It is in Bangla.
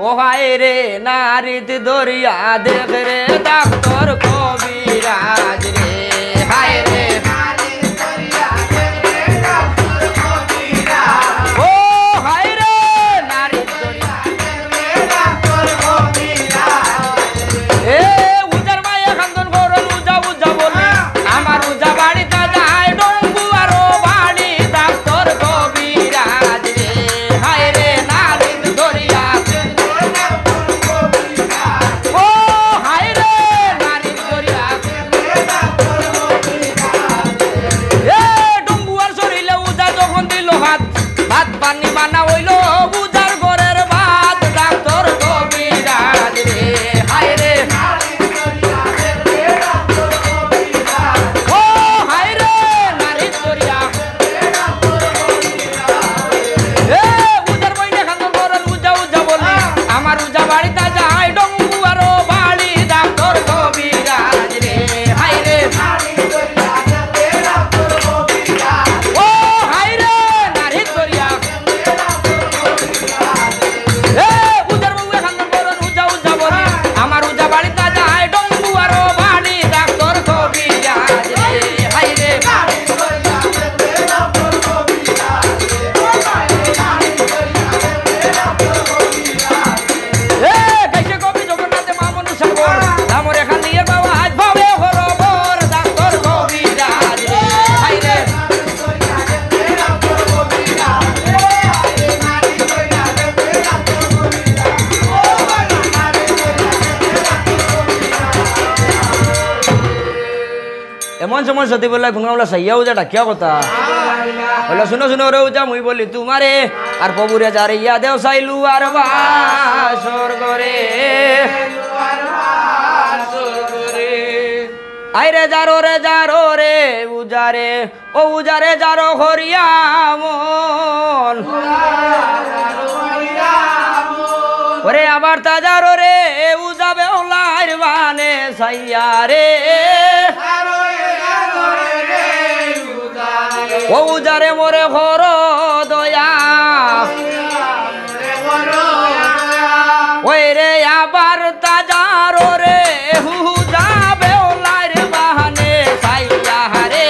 ও হায় রে নারীত দরিয়া দেখ রে ডাক্তার কবিরাজ রে হায় রে এমন সময় সতী বললা গুনগামলা সাইয়া উজাটা কিয়া কথা বললা শুনো শুনো রে উজা মুই বলি তোমারে আর প্রভুরে যারে ইয়া দেও চাইলু আর বাসর করে আইরে যারো রে উজারে ও উজারে যারো হরিয়া মন ওরে আবার তাজারো রে উজাবে ওলার বানে সাইয়া রে ও উজারে মোরে ঘর দয়া ওই রে আবার তাজারো রে উজাবে ওলার বানে সাইয়া রে